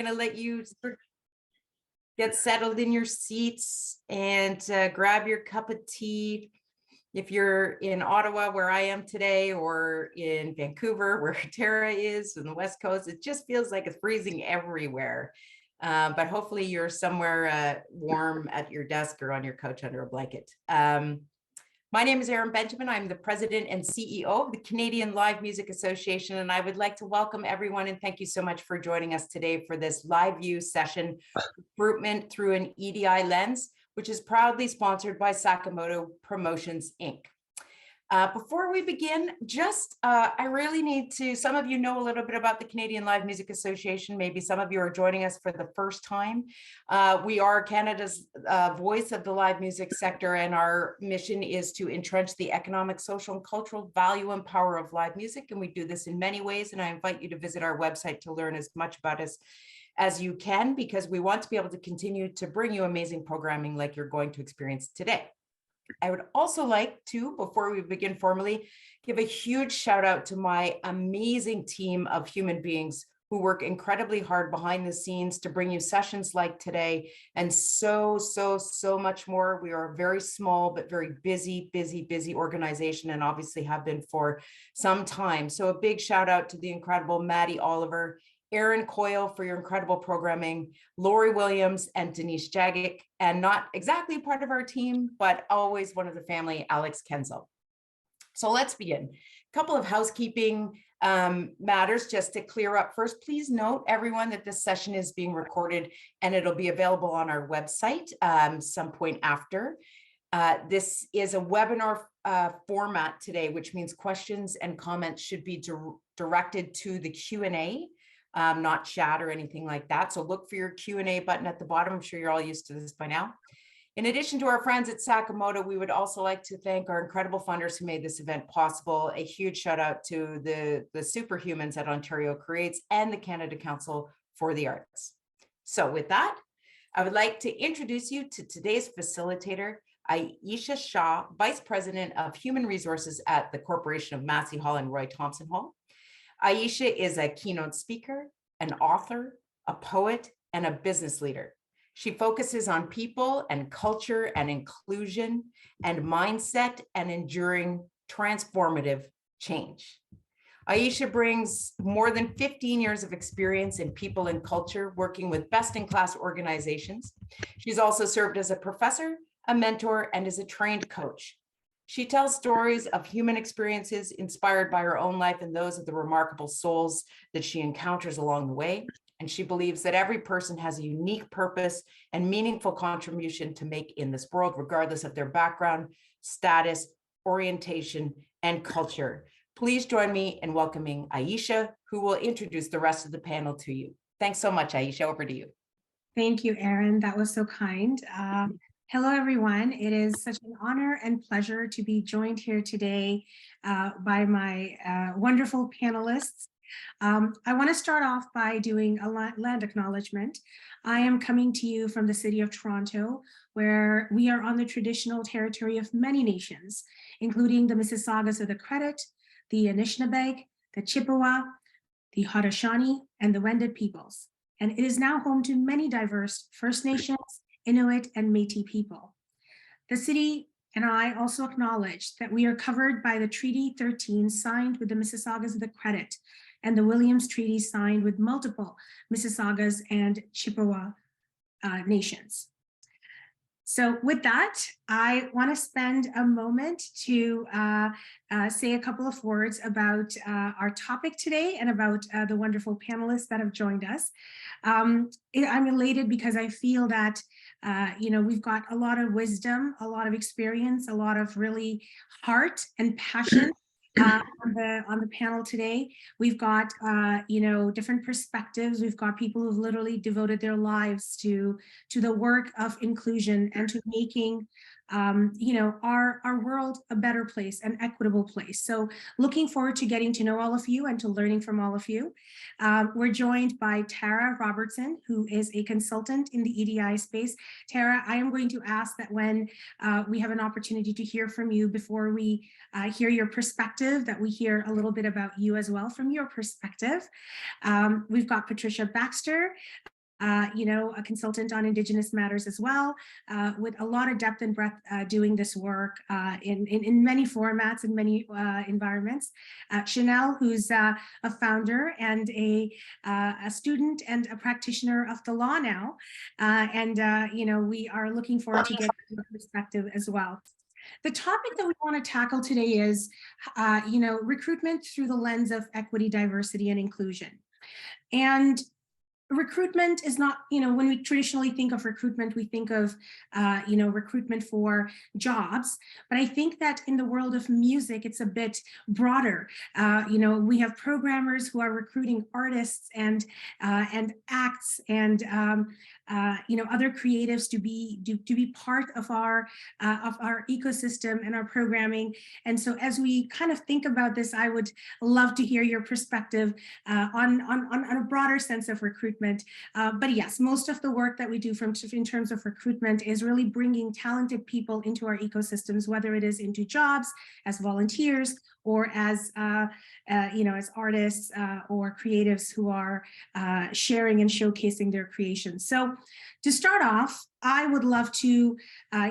going to let you get settled in your seats and grab your cup of tea. If you're in Ottawa, where I am today, or in Vancouver, where Tara is, on the West Coast, it just feels like it's freezing everywhere. But hopefully you're somewhere warm at your desk or on your couch under a blanket. My name is Erin Benjamin. I'm the president and CEO of the Canadian Live Music Association, and I would like to welcome everyone and thank you so much for joining us today for this live view session, Recruitment Through an EDI Lens, which is proudly sponsored by Sakamoto Promotions, Inc. Before we begin, I really need to, some of you know a little bit about the Canadian Live Music Association. Maybe some of you are joining us for the first time. We are Canada's voice of the live music sector, and our mission is to entrench the economic, social, and cultural value and power of live music. And we do this in many ways. And I invite you to visit our website to learn as much about us as you can, because we want to be able to continue to bring you amazing programming like you're going to experience today. I would also like to, before we begin formally, give a huge shout out to my amazing team of human beings who work incredibly hard behind the scenes to bring you sessions like today and so much more. We are a very small but very busy organization, and obviously have been for some time. So a big shout out to the incredible Maddie Oliver, Aaron Coyle for your incredible programming, Lori Williams and Denise Jagic, and not exactly part of our team, but always one of the family, Alex Kenzel. So let's begin. A couple of housekeeping matters just to clear up. First, please note, everyone, that this session is being recorded and it'll be available on our website some point after. This is a webinar format today, which means questions and comments should be directed to the Q&A. Not chat or anything like that. So look for your Q&A button at the bottom. I'm sure you're all used to this by now. In addition to our friends at Sakamoto, we would also like to thank our incredible funders who made this event possible. A huge shout out to the superhumans at Ontario Creates and the Canada Council for the Arts. So with that, I would like to introduce you to today's facilitator, Ayesha Shah, Vice President of Human Resources at the Corporation of Massey Hall and Roy Thomson Hall. Ayesha is a keynote speaker, an author, a poet, and a business leader. She focuses on people and culture and inclusion and mindset and enduring transformative change. Ayesha brings more than 15 years of experience in people and culture, working with best-in-class organizations. She's also served as a professor, a mentor, and as a trained coach. She tells stories of human experiences inspired by her own life and those of the remarkable souls that she encounters along the way. And she believes that every person has a unique purpose and meaningful contribution to make in this world, regardless of their background, status, orientation, and culture. Please join me in welcoming Ayesha, who will introduce the rest of the panel to you. Thanks so much, Ayesha. Over to you. Thank you, Erin. That was so kind. Hello, everyone. It is such an honor and pleasure to be joined here today by my wonderful panelists. I want to start off by doing a land acknowledgement. I am coming to you from the city of Toronto, where we are on the traditional territory of many nations, including the Mississaugas of the Credit, the Anishinaabe, the Chippewa, the Haudenosaunee, and the Wendat peoples. And it is now home to many diverse First Nations, Inuit, and Métis people. The city and I also acknowledge that we are covered by the Treaty 13 signed with the Mississaugas of the Credit and the Williams Treaty signed with multiple Mississaugas and Chippewa nations. So with that, I want to spend a moment to say a couple of words about our topic today and about the wonderful panelists that have joined us. I'm elated because I feel that we've got a lot of wisdom, a lot of experience, a lot of really heart and passion on the panel today. We've got different perspectives. We've got people who've literally devoted their lives to the work of inclusion and to making our world a better place, an equitable place. So looking forward to getting to know all of you and to learning from all of you. We're joined by Tara Robertson, who is a consultant in the EDI space. Tara, I am going to ask that when we have an opportunity to hear from you, before we hear your perspective, that we hear a little bit about you as well from your perspective. We've got Patricia Baxter, a consultant on Indigenous matters as well, with a lot of depth and breadth doing this work in many formats and many environments. Chanèle, who's a founder and a student and a practitioner of the law now. We are looking forward to getting your perspective as well. The topic that we want to tackle today is, recruitment through the lens of equity, diversity, and inclusion. And recruitment is not, when we traditionally think of recruitment, we think of, recruitment for jobs. But I think that in the world of music, it's a bit broader. We have programmers who are recruiting artists and acts and, other creatives to be part of our ecosystem and our programming. And so as we kind of think about this, I would love to hear your perspective on a broader sense of recruitment. But yes, most of the work that we do in terms of recruitment is really bringing talented people into our ecosystems, whether it is into jobs as volunteers or as as artists or creatives who are sharing and showcasing their creations. So to start off, I would love to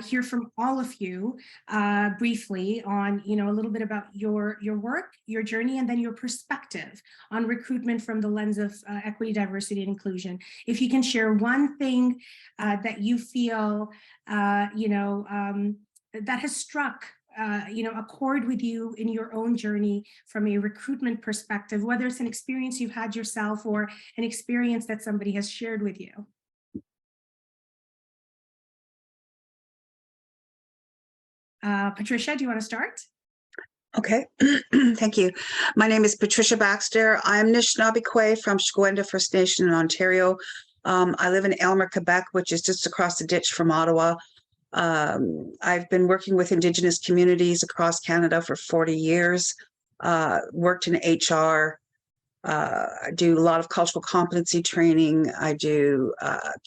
hear from all of you briefly on, a little bit about your work, your journey, and then your perspective on recruitment from the lens of equity, diversity, and inclusion. If you can share one thing that you feel, that has struck a chord with you in your own journey from a recruitment perspective, whether it's an experience you've had yourself or an experience that somebody has shared with you. Patricia, do you want to start? Okay, thank you. My name is Patricia Baxter. I'm Anishinaabe from Shkwenda First Nation in Ontario. I live in Aylmer, Quebec, which is just across the ditch from Ottawa. I've been working with Indigenous communities across Canada for 40 years, worked in HR, I do a lot of cultural competency training. I do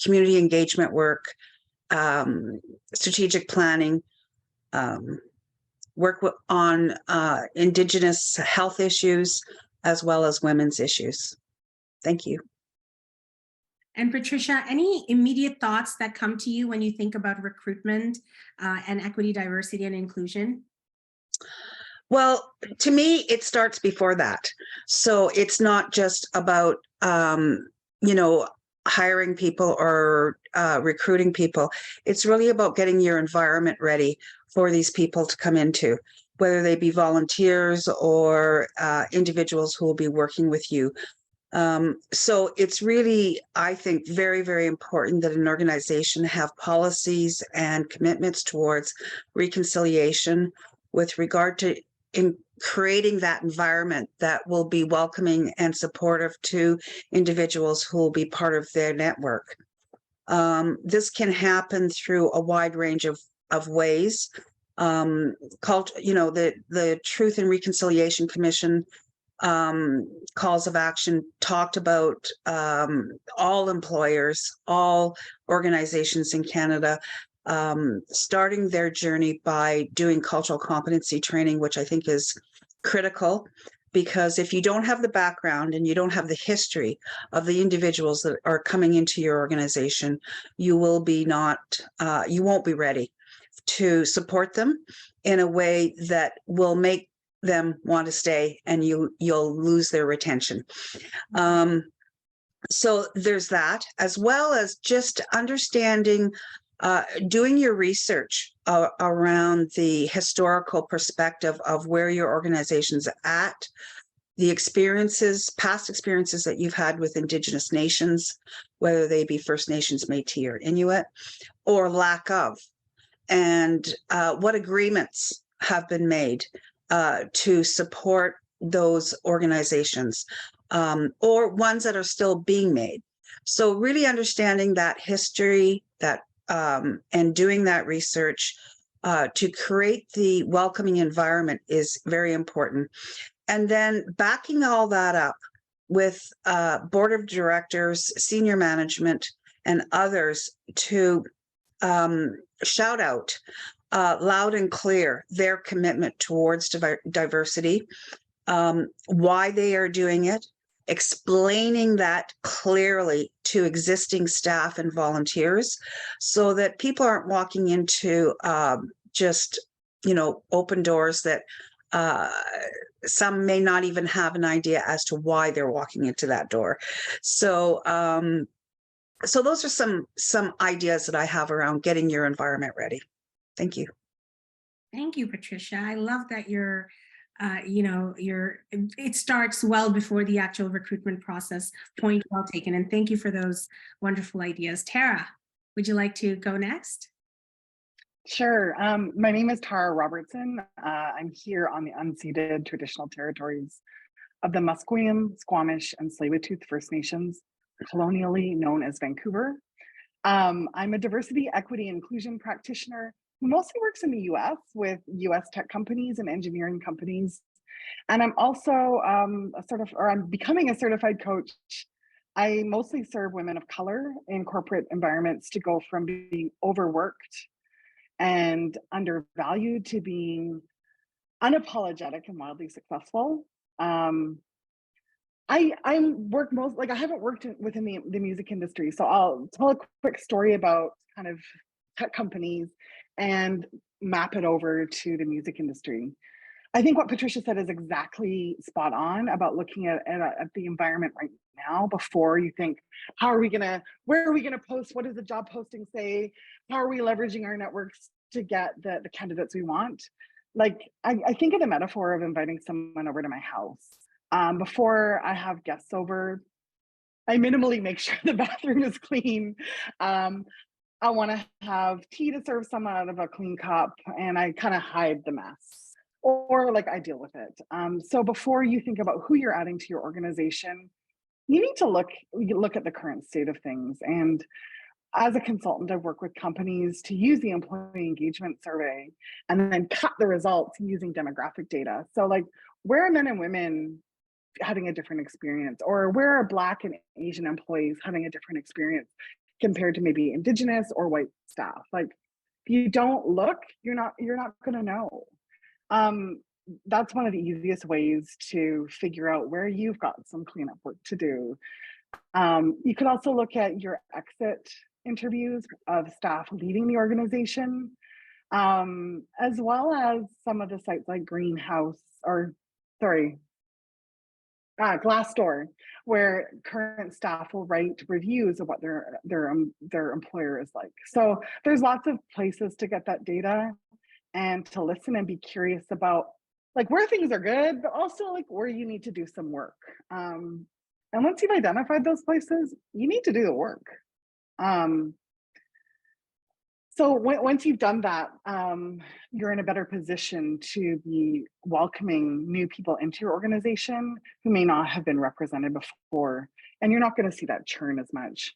community engagement work, strategic planning, work on Indigenous health issues, as well as women's issues. Thank you. And Patricia, any immediate thoughts that come to you when you think about recruitment and equity, diversity, and inclusion? Well, to me, it starts before that. So it's not just about, hiring people or recruiting people. It's really about getting your environment ready for these people to come into, whether they be volunteers or individuals who will be working with you. So it's really, I think, very, very important that an organization have policies and commitments towards reconciliation with regard to in creating that environment that will be welcoming and supportive to individuals who will be part of their network. This can happen through a wide range of ways. The Truth and Reconciliation Commission calls of action talked about all employers, all organizations in Canada starting their journey by doing cultural competency training, which I think is critical, because if you don't have the background and you don't have the history of the individuals that are coming into your organization, you won't be ready to support them in a way that will make them want to stay, and you'll lose their retention. So there's that, as well as just understanding, doing your research around the historical perspective of where your organization's at, the past experiences that you've had with Indigenous nations, whether they be First Nations, Métis, or Inuit, or lack of, and what agreements have been made to support those organizations, or ones that are still being made. So really understanding that history, and doing that research to create the welcoming environment is very important. And then backing all that up with board of directors, senior management, and others to shout out loud and clear their commitment towards diversity, why they are doing it, explaining that clearly to existing staff and volunteers so that people aren't walking into just, open doors that some may not even have an idea as to why they're walking into that door. So, so those are some ideas that I have around getting your environment ready. Thank you. Thank you, Patricia. I love that it starts well before the actual recruitment process. Point well taken. And thank you for those wonderful ideas. Tara, would you like to go next? Sure. My name is Tara Robertson. I'm here on the unceded traditional territories of the Musqueam, Squamish, and Tsleil-Waututh First Nations, colonially known as Vancouver. I'm a diversity, equity, inclusion practitioner who mostly works in the US with US tech companies and engineering companies. And I'm also I'm becoming a certified coach. I mostly serve women of color in corporate environments to go from being overworked and undervalued to being unapologetic and wildly successful. I haven't worked within the music industry, so I'll tell a quick story about kind of tech companies and map it over to the music industry. I think what Patricia said is exactly spot on about looking at the environment right now before you think, where are we gonna post? What does the job posting say? How are we leveraging our networks to get the candidates we want? Like, I think of the metaphor of inviting someone over to my house. Before I have guests over, I minimally make sure the bathroom is clean. I want to have tea to serve someone out of a clean cup, and I kind of hide the mess, or like I deal with it. So before you think about who you're adding to your organization, you need to look at the current state of things. And as a consultant, I've worked with companies to use the employee engagement survey and then cut the results using demographic data. So like, where are men and women having a different experience, or where are Black and Asian employees having a different experience compared to maybe Indigenous or white staff? Like, if you don't look, you're not going to know. That's one of the easiest ways to figure out where you've got some cleanup work to do. You could also look at your exit interviews of staff leaving the organization, as well as some of the sites like Glassdoor, where current staff will write reviews of what their employer is like. So there's lots of places to get that data and to listen and be curious about like where things are good, but also like where you need to do some work. And once you've identified those places, you need to do the work. So once you've done that, you're in a better position to be welcoming new people into your organization who may not have been represented before, and you're not going to see that churn as much.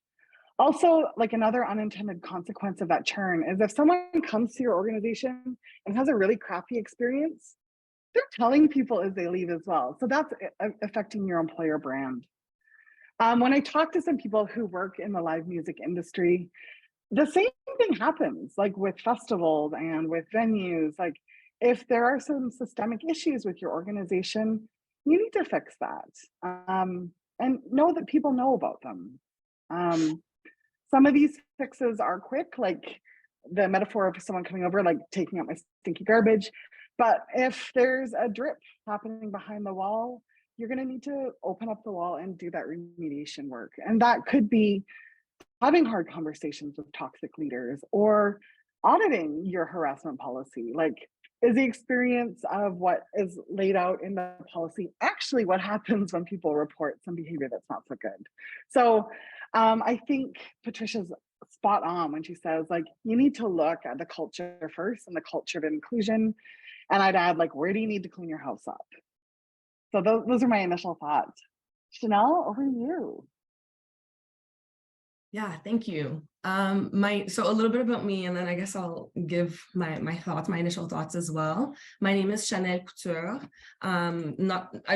Also, like another unintended consequence of that churn is if someone comes to your organization and has a really crappy experience, they're telling people as they leave as well. So that's affecting your employer brand. When I talk to some people who work in the live music industry, the same thing happens, like with festivals and with venues. Like, if there are some systemic issues with your organization, you need to fix that, and know that people know about them. Some of these fixes are quick, like the metaphor of someone coming over, like taking out my stinky garbage. But if there's a drip happening behind the wall, you're going to need to open up the wall and do that remediation work. And that could be having hard conversations with toxic leaders or auditing your harassment policy. Like, is the experience of what is laid out in the policy actually what happens when people report some behavior that's not so good? So I think Patricia's spot on when she says, like, you need to look at the culture first and the culture of inclusion. And I'd add, like, where do you need to clean your house up? So those are my initial thoughts. Chanèle, over to you. Yeah, thank you. So a little bit about me, and then I guess I'll give my thoughts, my initial thoughts as well. My name is Chanèle Couture. I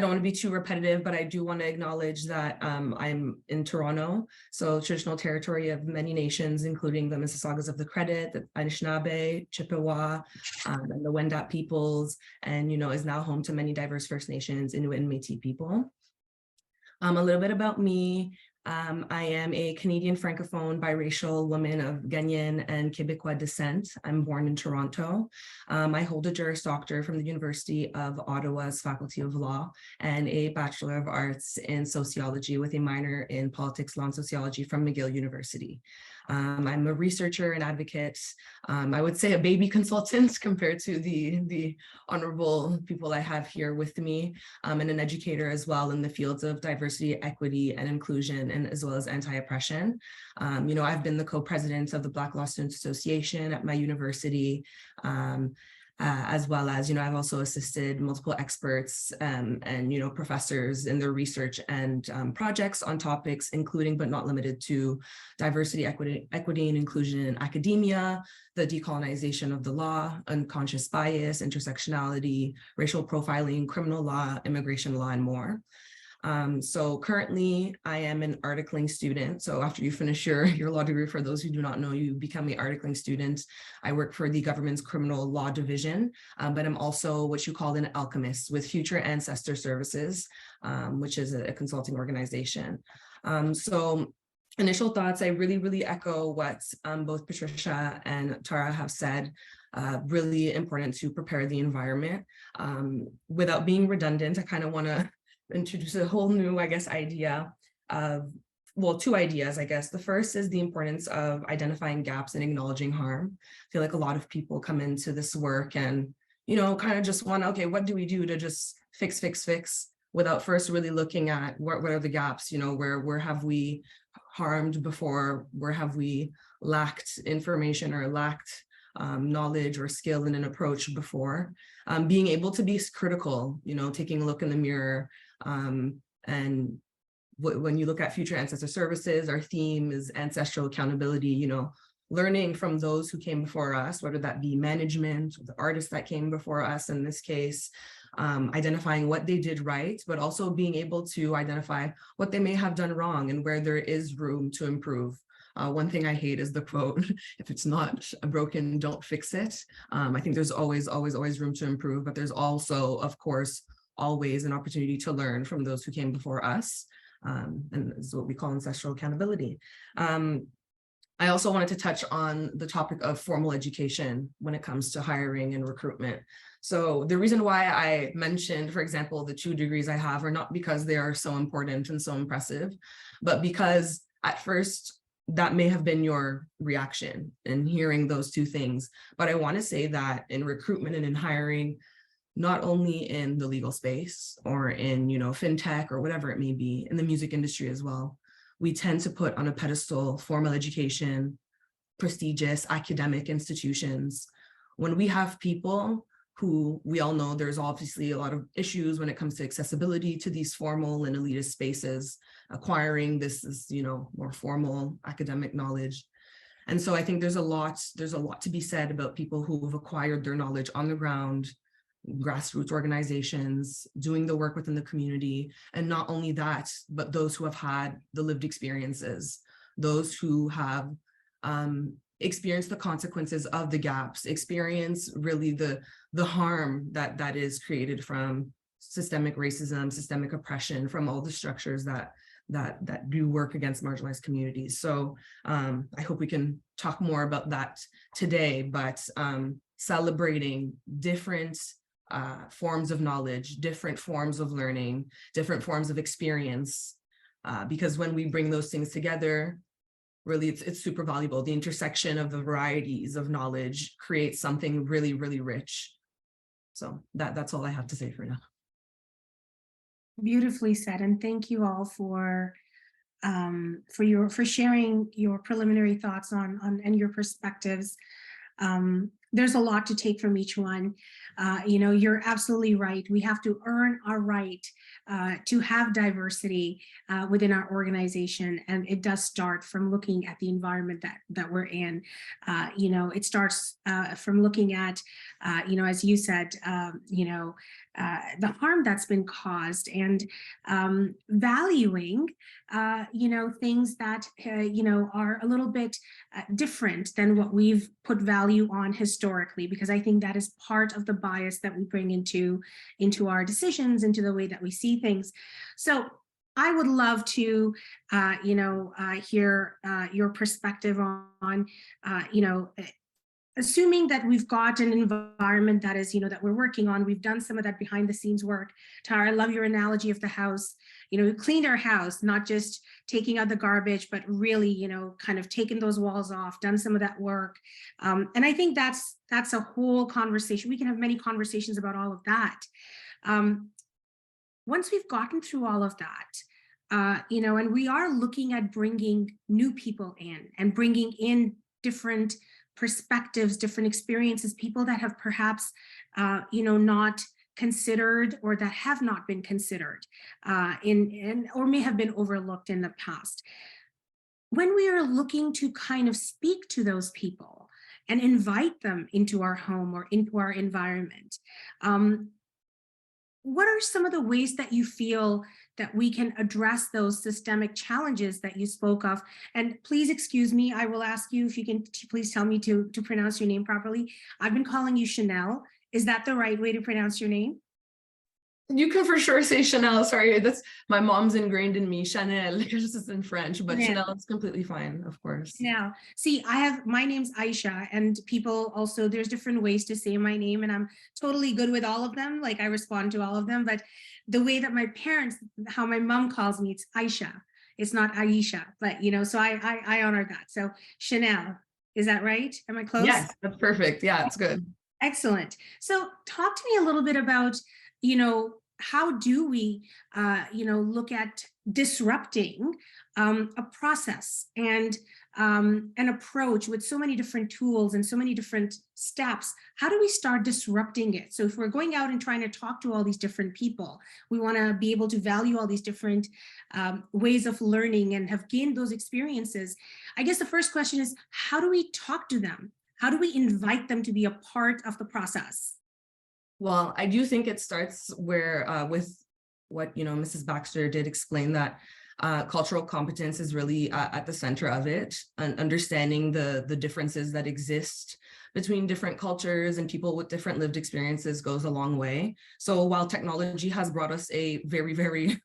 don't want to be too repetitive, but I do want to acknowledge that I'm in Toronto, so traditional territory of many nations, including the Mississaugas of the Credit, the Anishinaabe, Chippewa, and the Wendat peoples, and is now home to many diverse First Nations, Inuit and Métis people. A little bit about me. I am a Canadian Francophone biracial woman of Ghanaian and Quebecois descent. I'm born in Toronto. I hold a Juris Doctor from the University of Ottawa's Faculty of Law and a Bachelor of Arts in Sociology with a minor in Politics, Law, and Sociology from McGill University. I'm a researcher and advocate. I would say a baby consultant compared to the honorable people I have here with me, and an educator as well in the fields of diversity, equity, and inclusion, and as well as anti-oppression. I've been the co-president of the Black Law Students Association at my university, as well as, I've also assisted multiple experts and professors in their research and projects on topics, including but not limited to diversity, equity and inclusion in academia, the decolonization of the law, unconscious bias, intersectionality, racial profiling, criminal law, immigration law, and more. So currently I am an articling student. So after you finish your law degree, for those who do not know, you become an articling student. I work for the government's criminal law division, but I'm also what you call an alchemist with Future Ancestor Services, which is a consulting organization. So initial thoughts, I really echo what both Patricia and Tara have said. Really important to prepare the environment. Without being redundant, I kind of want to introduce a whole new, idea of, well, two ideas, I guess. The first is the importance of identifying gaps and acknowledging harm. I feel like a lot of people come into this work and, kind of just want, okay, what do we do to just fix, without first really looking at what are the gaps, where have we harmed before, where have we lacked information or lacked knowledge or skill in an approach before. Being able to be critical, taking a look in the mirror. And when you look at Future Ancestor Services, our theme is ancestral accountability, learning from those who came before us, whether that be management, the artists that came before us in this case, identifying what they did right, but also being able to identify what they may have done wrong and where there is room to improve. One thing I hate is the quote, if it's not broken, don't fix it. I think there's always room to improve, but there's also, of course, always an opportunity to learn from those who came before us. And this is what we call ancestral accountability. I also wanted to touch on the topic of formal education when it comes to hiring and recruitment. So the reason why I mentioned, for example, the 2 degrees I have are not because they are so important and so impressive, but because at first, that may have been your reaction in hearing those 2 things. But I want to say that in recruitment and in hiring, not only in the legal space or in, fintech or whatever it may be, in the music industry as well, we tend to put on a pedestal formal education, prestigious academic institutions, when we have people who we all know there's obviously a lot of issues when it comes to accessibility to these formal and elitist spaces, acquiring this is, more formal academic knowledge. And so I think there's a lot to be said about people who have acquired their knowledge on the ground, grassroots organizations, doing the work within the community. And not only that, but those who have had the lived experiences, those who have experience the consequences of the gaps, experience really the harm that is created from systemic racism, systemic oppression, from all the structures that do work against marginalized communities. So I hope we can talk more about that today, but celebrating different forms of knowledge, different forms of learning, different forms of experience, because when we bring those things together, really, it's super valuable. The intersection of the varieties of knowledge creates something really, really rich. So that's all I have to say for now. Beautifully said, and thank you all for sharing your preliminary thoughts on and your perspectives. There's a lot to take from each one. You're absolutely right. We have to earn our right to have diversity within our organization. And it does start from looking at the environment that we're in. It starts from looking at, as you said, the harm that's been caused, and valuing, things that, are a little bit different than what we've put value on historically, because I think that is part of the bias that we bring into our decisions, into the way that we see things. So I would love to, hear your perspective on, assuming that we've got an environment that is, that we're working on. We've done some of that behind the scenes work. Tara, I love your analogy of the house. We cleaned our house, not just taking out the garbage, but really, kind of taking those walls off, done some of that work. And I think that's a whole conversation. We can have many conversations about all of that. Once we've gotten through all of that, and we are looking at bringing new people in and bringing in different perspectives, different experiences, people that have perhaps, not considered, or that have not been considered or may have been overlooked in the past. When we are looking to kind of speak to those people and invite them into our home or into our environment, what are some of the ways that you feel that we can address those systemic challenges that you spoke of? And please excuse me, I will ask you if you can please tell me to pronounce your name properly. I've been calling you Chanèle. Is that the right way to pronounce your name? You can for sure say Chanèle. Sorry, that's my mom's ingrained in me. Chanèle, because it's in French, but Yeah. Chanèle is completely fine, of course. Now, see, my name's Ayesha, and people also, there's different ways to say my name, and I'm totally good with all of them. Like, I respond to all of them, but the way that my parents, how my mom calls me, it's Ayesha. It's not Ayesha, but so I honor that. So Chanèle, is that right? Am I close? Yes, that's perfect. Yeah, it's good. Excellent. So talk to me a little bit about, how do we, look at disrupting a process and an approach with so many different tools and so many different steps? How do we start disrupting it? So if we're going out and trying to talk to all these different people, we want to be able to value all these different ways of learning and have gained those experiences. I guess the first question is, how do we talk to them? How do we invite them to be a part of the process? Well, I do think it starts with what, Mrs. Baxter did explain, that cultural competence is really at the center of it, and understanding the differences that exist between different cultures and people with different lived experiences goes a long way. So while technology has brought us a very, very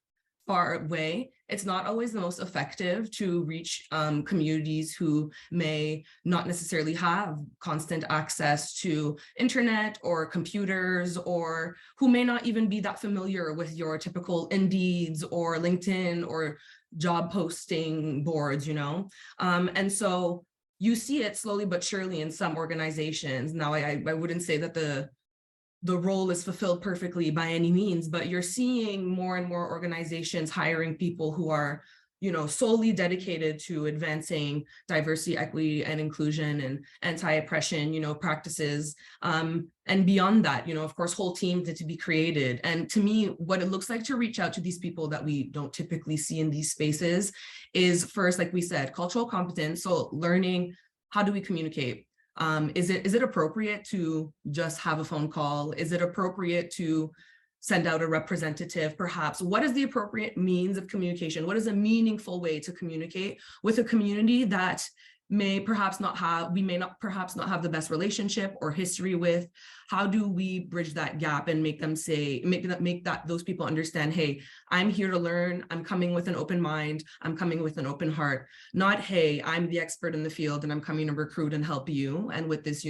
far way, it's not always the most effective to reach communities who may not necessarily have constant access to internet or computers, or who may not even be that familiar with your typical Indeeds or LinkedIn or job posting boards, and so you see it slowly but surely in some organizations. Now, I wouldn't say that the role is fulfilled perfectly by any means, but you're seeing more and more organizations hiring people who are, solely dedicated to advancing diversity, equity, and inclusion, and anti-oppression, practices. And beyond that, of course, whole teams need to be created. And to me, what it looks like to reach out to these people that we don't typically see in these spaces is, first, like we said, cultural competence. So learning, how do we communicate? Is it appropriate to just have a phone call? Is it appropriate to send out a representative, perhaps? What is the appropriate means of communication? What is a meaningful way to communicate with a community that may perhaps not have, we may not perhaps not have the best relationship or history with? How do we bridge that gap and make them say, make those people understand, hey, I'm here to learn, I'm coming with an open mind, I'm coming with an open heart, not, hey, I'm the expert in the field and I'm coming to recruit and help you, and with this,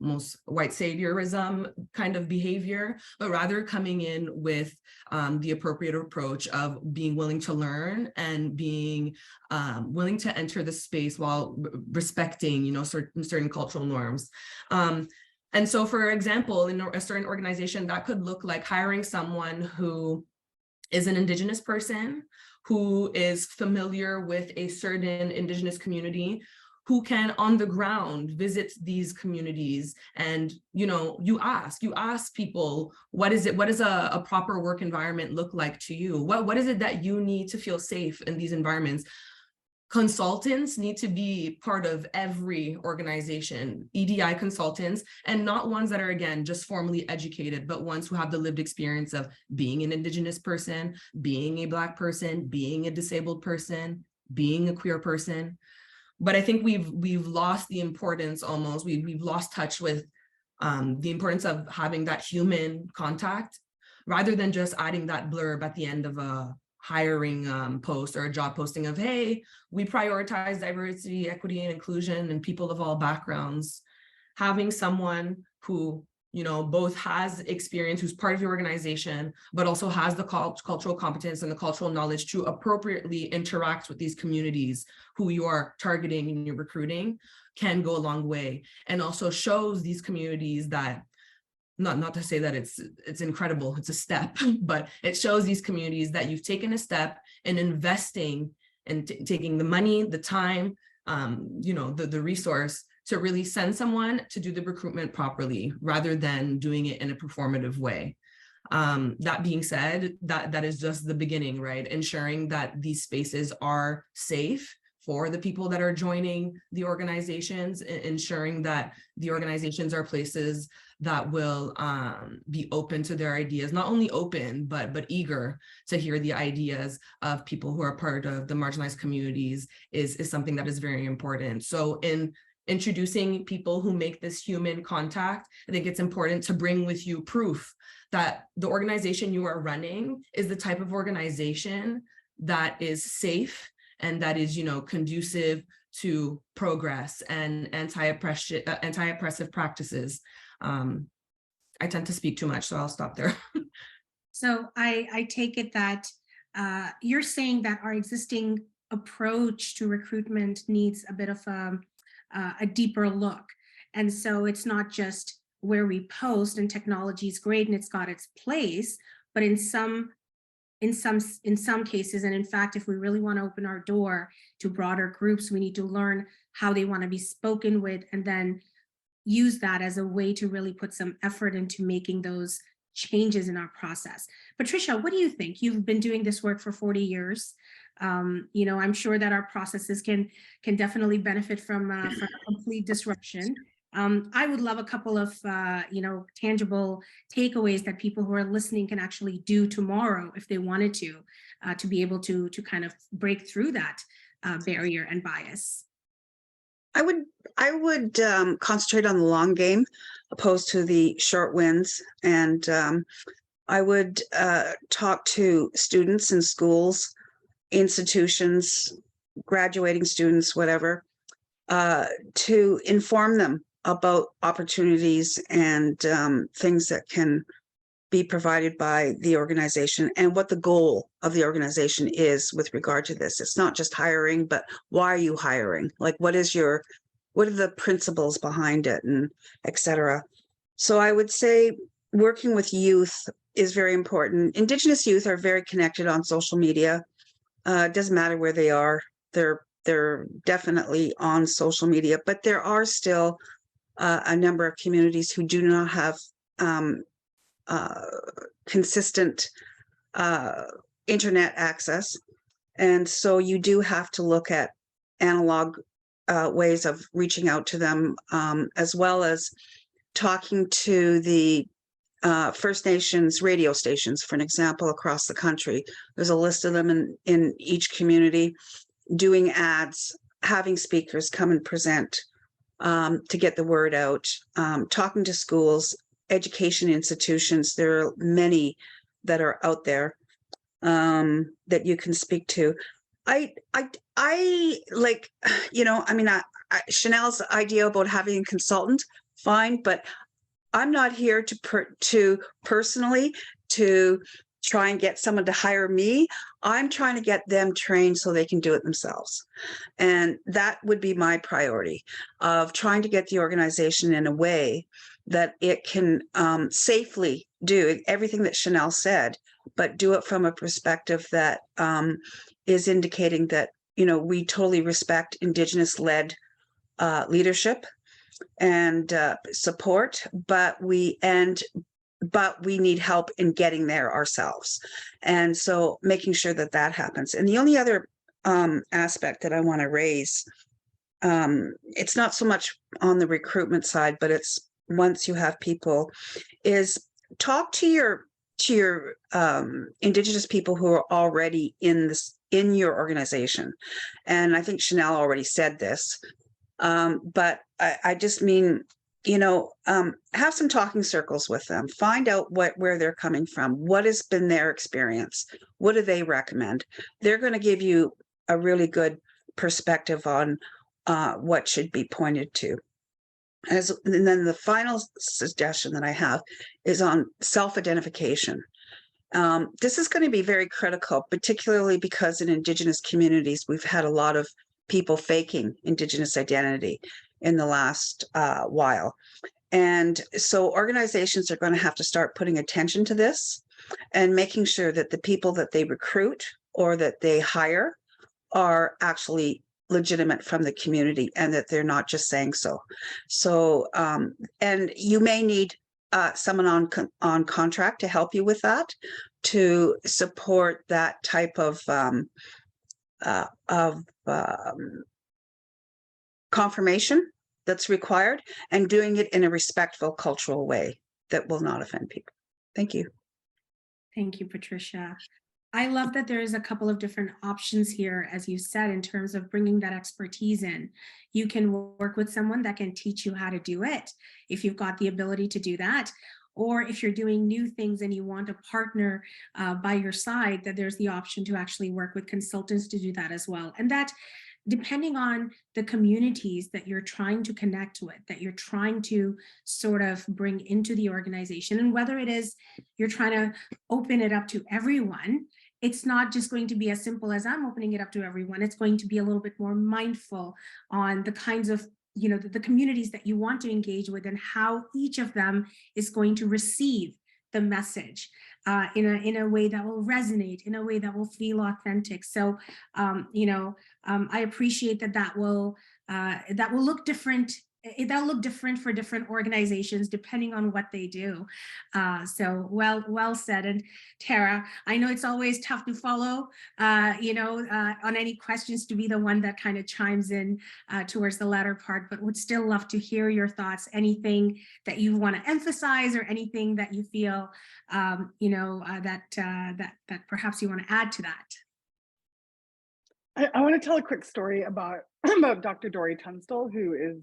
most white saviorism kind of behavior, but rather coming in with the appropriate approach of being willing to learn and being willing to enter the space while respecting, certain cultural norms. And so, for example, in a certain organization, that could look like hiring someone who is an Indigenous person, who is familiar with a certain Indigenous community, who can on the ground visit these communities. And, you know, you ask people, what does a proper work environment look like to you? What is it that you need to feel safe in these environments? Consultants need to be part of every organization, EDI consultants, and not ones that are, again, just formally educated, but ones who have the lived experience of being an Indigenous person, being a Black person, being a disabled person, being a queer person. But I think we've lost the importance almost, we've lost touch with the importance of having that human contact, rather than just adding that blurb at the end of a hiring post or a job posting of, hey, we prioritize diversity, equity, and inclusion and people of all backgrounds. Having someone who, you know, both has experience, who's part of your organization, but also has the cultural competence and the cultural knowledge to appropriately interact with these communities who you are targeting in your recruiting, can go a long way. And also shows these communities that, not to say that it's incredible, it's a step, but it shows these communities that you've taken a step in investing and taking the money, the time, you know, the resource to really send someone to do the recruitment properly, rather than doing it in a performative way. That being said, that is just the beginning, right? Ensuring that these spaces are safe for the people that are joining the organizations, ensuring that the organizations are places that will be open to their ideas, not only open, but eager to hear the ideas of people who are part of the marginalized communities is something that is very important. So in introducing people who make this human contact, I think it's important to bring with you proof that the organization you are running is the type of organization that is safe and that is, you know, conducive to progress and anti-oppressive practices. I tend to speak too much, so I'll stop there. So I take it that you're saying that our existing approach to recruitment needs a bit of a deeper look. And so it's not just where we post, and technology is great and it's got its place, but in some cases, and in fact, if we really want to open our door to broader groups, we need to learn how they want to be spoken with, and then use that as a way to really put some effort into making those changes in our process. Patricia, what do you think? You've been doing this work for 40 years. You know, I'm sure that our processes can definitely benefit from a complete disruption. I would love a couple of, you know, tangible takeaways that people who are listening can actually do tomorrow if they wanted to be able to kind of break through that barrier and bias. I would concentrate on the long game opposed to the short wins. And I would talk to students in schools, institutions, graduating students, whatever, to inform them about opportunities and things that can be provided by the organization and what the goal of the organization is with regard to this. It's not just hiring, but why are you hiring? Like, what are the principles behind it, and et cetera. So I would say working with youth is very important. Indigenous youth are very connected on social media. It doesn't matter where they are. They're definitely on social media, but there are still a number of communities who do not have consistent internet access. And so you do have to look at analog ways of reaching out to them, as well as talking to the First Nations radio stations, for an example, across the country. There's a list of them in each community, doing ads, having speakers come and present to get the word out, talking to schools, education institutions. There are many that are out there that you can speak to. I like, you know, I mean, Chanelle's idea about having a consultant, fine, but I'm not here to personally to try and get someone to hire me. I'm trying to get them trained so they can do it themselves. And that would be my priority, of trying to get the organization in a way that it can safely do everything that Chanèle said, but do it from a perspective that is indicating that, you know, we totally respect Indigenous-led leadership and support, but we need help in getting there ourselves. And so making sure that that happens. And the only other aspect that I want to raise, it's not so much on the recruitment side, but it's once you have people, is talk to your Indigenous people who are already in your organization. And I think Chanèle already said this, but I just mean, have some talking circles with them, find out where they're coming from, what has been their experience, what do they recommend. They're going to give you a really good perspective on what should be pointed to. And then the final suggestion that I have is on self-identification. This is going to be very critical, particularly because in Indigenous communities, we've had a lot of people faking Indigenous identity in the last while. And so organizations are going to have to start putting attention to this and making sure that the people that they recruit or that they hire are actually legitimate from the community and that they're not just saying so. So, and you may need someone on contract to help you with that, to support that type of confirmation that's required, and doing it in a respectful cultural way that will not offend people. Thank you. Thank you, Patricia. I love that there is a couple of different options here, as you said, in terms of bringing that expertise in. You can work with someone that can teach you how to do it, if you've got the ability to do that. Or if you're doing new things and you want a partner by your side, that there's the option to actually work with consultants to do that as well. And that, depending on the communities that you're trying to connect with, that you're trying to sort of bring into the organization, and whether it is you're trying to open it up to everyone, it's not just going to be as simple as I'm opening it up to everyone. It's going to be a little bit more mindful on the kinds of, the communities that you want to engage with and how each of them is going to receive the message in a way that will resonate, in a way that will feel authentic. So, I appreciate that will look different. That'll look different for different organizations depending on what they do. So well said. And Tara, I know it's always tough to follow, on any questions, to be the one that kind of chimes in towards the latter part, but would still love to hear your thoughts. Anything that you want to emphasize, or anything that you feel, that perhaps you want to add to that. I want to tell a quick story about Dr. Dory Tunstall, who is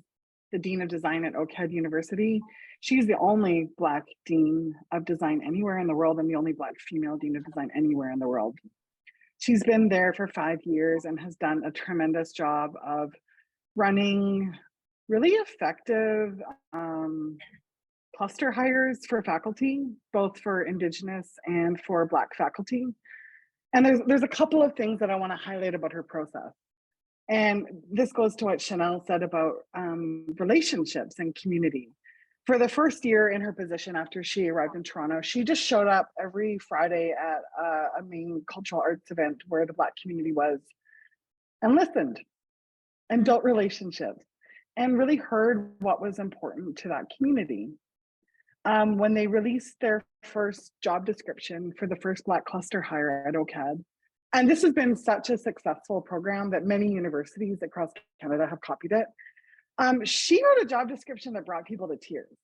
the Dean of Design at OCAD University. She's the only Black Dean of Design anywhere in the world, and the only Black female Dean of Design anywhere in the world. She's been there for 5 years and has done a tremendous job of running really effective cluster hires for faculty, both for Indigenous and for Black faculty. And there's a couple of things that I want to highlight about her process. And this goes to what Chanèle said about relationships and community. For the first year in her position after she arrived in Toronto, she just showed up every Friday at a main cultural arts event where the Black community was, and listened and built relationships and really heard what was important to that community. When they released their first job description for the first Black cluster hire at OCAD, and this has been such a successful program that many universities across Canada have copied it. She wrote a job description that brought people to tears.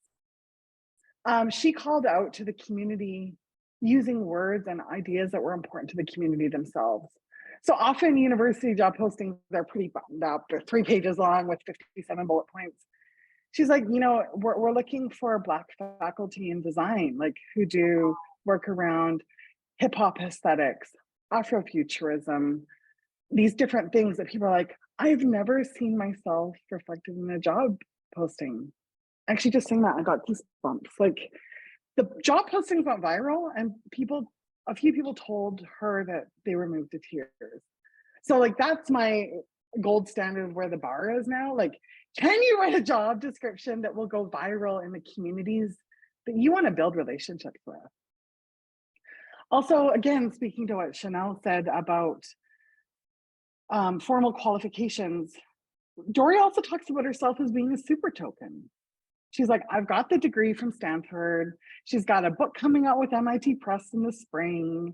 She called out to the community using words and ideas that were important to the community themselves. So often university job postings are pretty buttoned up. They're 3 pages long with 57 bullet points. She's like, we're looking for Black faculty in design, like who do work around hip hop aesthetics, Afrofuturism, these different things that people are like, I've never seen myself reflected in a job posting. Actually, just saying that, I got goosebumps. Like, the job postings went viral, and a few people told her that they were moved to tears. So like, that's my gold standard of where the bar is now. Like, can you write a job description that will go viral in the communities that you want to build relationships with? Also, again, speaking to what Chanèle said about formal qualifications, Dory also talks about herself as being a super token. She's like, I've got the degree from Stanford. She's got a book coming out with MIT Press in the spring.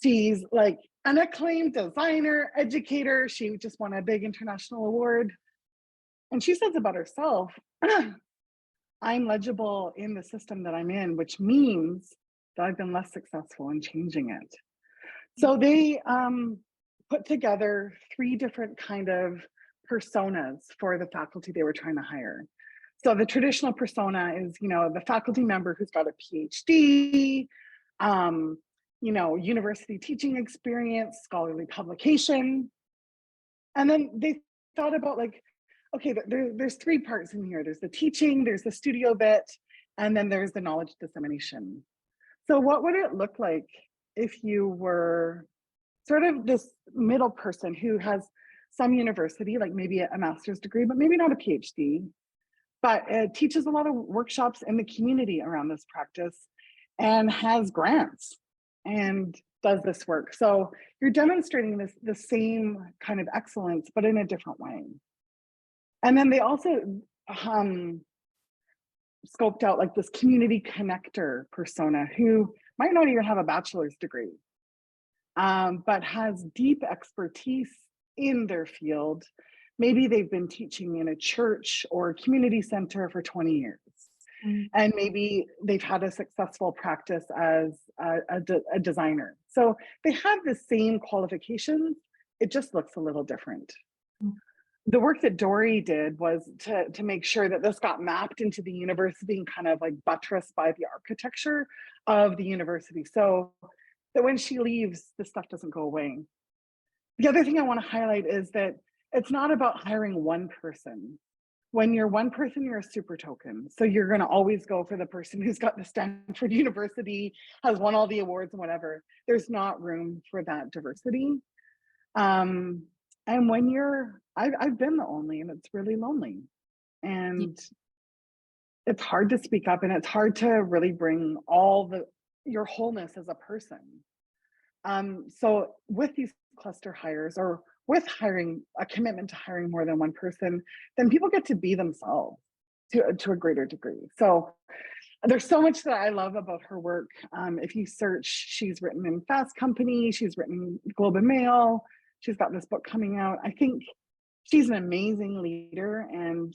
She's like an acclaimed designer, educator. She just won a big international award. And she says about herself, I'm legible in the system that I'm in, which means that I've been less successful in changing it. So they put together 3 different kind of personas for the faculty they were trying to hire. So the traditional persona is, you know, the faculty member who's got a PhD, you know, university teaching experience, scholarly publication. And then they thought about like, okay, there's 3 parts in here. There's the teaching, there's the studio bit, and then there's the knowledge dissemination. So what would it look like if you were sort of this middle person who has some university, like maybe a master's degree, but maybe not a PhD, but teaches a lot of workshops in the community around this practice and has grants and does this work. So you're demonstrating the same kind of excellence, but in a different way. And then they also scoped out like this community connector persona who might not even have a bachelor's degree, but has deep expertise in their field. Maybe they've been teaching in a church or a community center for 20 years. And maybe they've had a successful practice as a designer. So they have the same qualifications, it just looks a little different. The work that Dory did was to make sure that this got mapped into the university and kind of like buttressed by the architecture of the university, so that when she leaves, this stuff doesn't go away. The other thing I want to highlight is that it's not about hiring one person. When you're one person, you're a super token. So you're going to always go for the person who's got the Stanford University, has won all the awards and whatever. There's not room for that diversity. And when I've been the only, and it's really lonely. And it's hard to speak up, and it's hard to really bring all your wholeness as a person. So with these cluster hires, or with hiring, a commitment to hiring more than one person, then people get to be themselves to a greater degree. So there's so much that I love about her work. If you search, she's written in Fast Company, she's written Globe and Mail, she's got this book coming out. I think she's an amazing leader and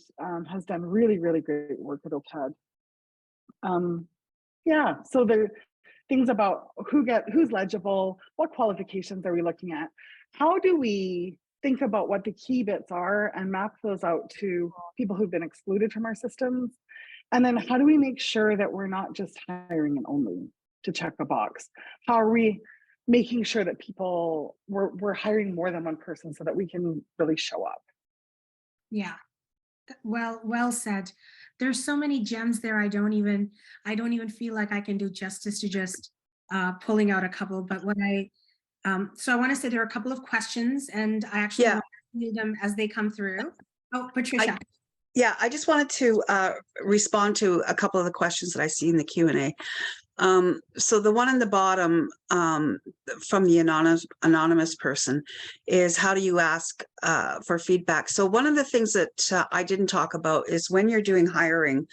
has done really, really great work at OCAD. Yeah, so the things about who's legible, what qualifications are we looking at? How do we think about what the key bits are and map those out to people who've been excluded from our systems? And then how do we make sure that we're not just hiring an only to check a box? How are we making sure that we're hiring more than one person so that we can really show up? Yeah, well said. There's so many gems there. I don't even feel like I can do justice to just pulling out a couple. But so I want to say there are a couple of questions, and I actually want to read them as they come through. Oh, Patricia. I just wanted to respond to a couple of the questions that I see in the Q&A. So the one in the bottom from the anonymous person is, how do you ask for feedback? So one of the things that I didn't talk about is when you're doing hiring,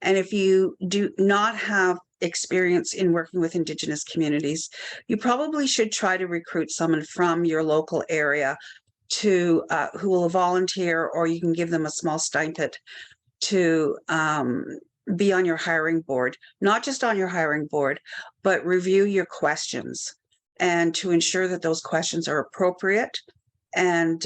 and if you do not have experience in working with Indigenous communities, you probably should try to recruit someone from your local area to who will volunteer, or you can give them a small stipend to be on your hiring board, not just on your hiring board, but review your questions and to ensure that those questions are appropriate and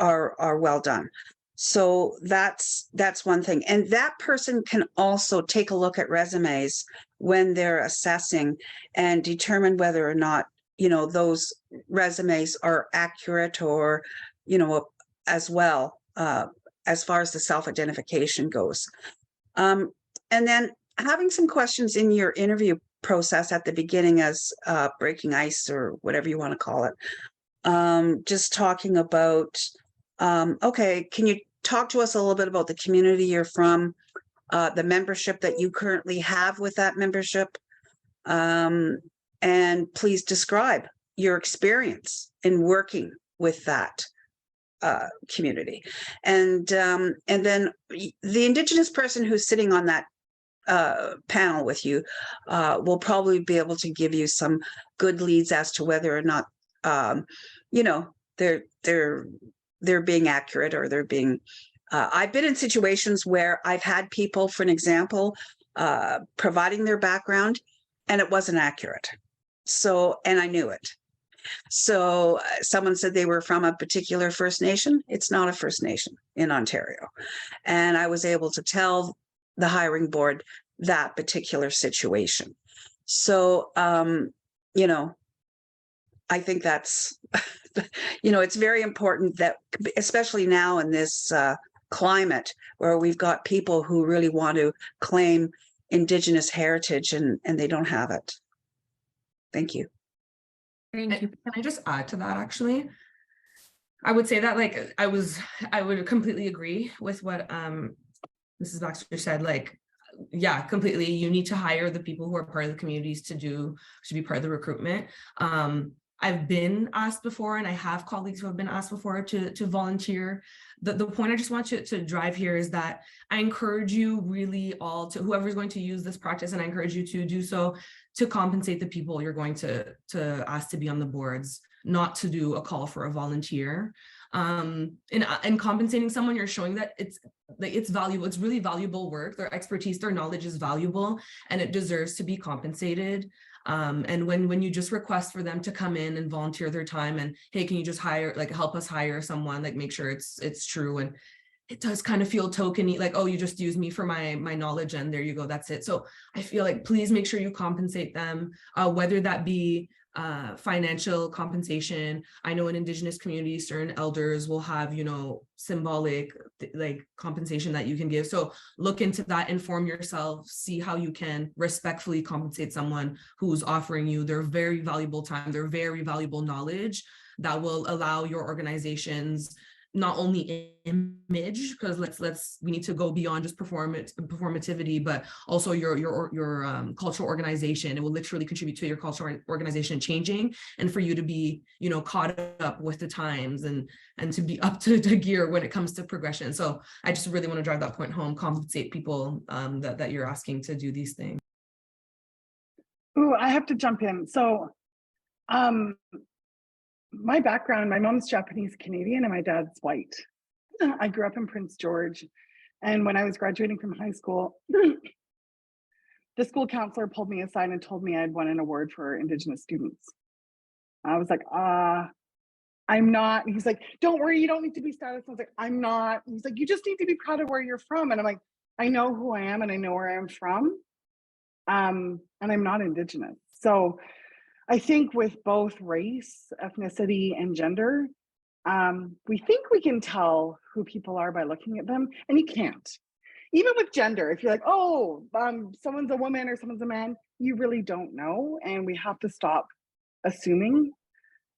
are well done. So that's one thing. And that person can also take a look at resumes when they're assessing and determine whether or not, those resumes are accurate, or, as well, as far as the self-identification goes. And then having some questions in your interview process at the beginning as breaking ice, or whatever you want to call it. Just talking about, okay, can you talk to us a little bit about the community you're from, the membership that you currently have with that membership, and please describe your experience in working with that community. And then the Indigenous person who's sitting on that panel with you will probably be able to give you some good leads as to whether or not they're being accurate, or they're being I've been in situations where I've had people, for an example, providing their background and it wasn't accurate. So, and I knew it. So someone said they were from a particular First Nation. It's not a First Nation in Ontario. And I was able to tell the hiring board that particular situation. So, I think that's, it's very important that, especially now in this climate where we've got people who really want to claim Indigenous heritage and they don't have it. Thank you. Thank you. Can I just add to that, actually? I would say that, like, I would completely agree with what Mrs. Baxter said. Like, yeah, completely. You need to hire the people who are part of the communities to be part of the recruitment. I've been asked before, and I have colleagues who have been asked before to volunteer. The point I just want to drive here is that I encourage you really all to, whoever's going to use this practice, and I encourage you to do so, to compensate the people you're going to ask to be on the boards, not to do a call for a volunteer. In compensating someone, you're showing that it's valuable. It's really valuable work. Their expertise, their knowledge is valuable, and it deserves to be compensated. And when you just request for them to come in and volunteer their time, and hey, can you just help us hire someone, like make sure it's true, and it does kind of feel tokeny, like, oh, you just use me for my knowledge and there you go, that's it. So I feel like, please make sure you compensate them, whether that be financial compensation. I know in Indigenous communities, certain elders will have, symbolic like compensation that you can give. So look into that, inform yourself, see how you can respectfully compensate someone who's offering you their very valuable time, their very valuable knowledge that will allow your organizations not only image, because we need to go beyond just performativity, but also your cultural organization. It will literally contribute to your cultural organization changing, and for you to be, caught up with the times and to be up to gear when it comes to progression. So I just really want to drive that point home, compensate people that you're asking to do these things. Ooh, I have to jump in. So, my background, my mom's Japanese Canadian and my dad's white. I grew up in Prince George. And when I was graduating from high school, the school counselor pulled me aside and told me I'd won an award for Indigenous students. I was like, I'm not. And he's like, don't worry, you don't need to be status. I was like, I'm not. And he's like, you just need to be proud of where you're from. And I'm like, I know who I am and I know where I'm from. And I'm not Indigenous. So I think with both race, ethnicity, and gender, we think we can tell who people are by looking at them, and you can't. Even with gender, if you're like, oh, someone's a woman or someone's a man, you really don't know, and we have to stop assuming.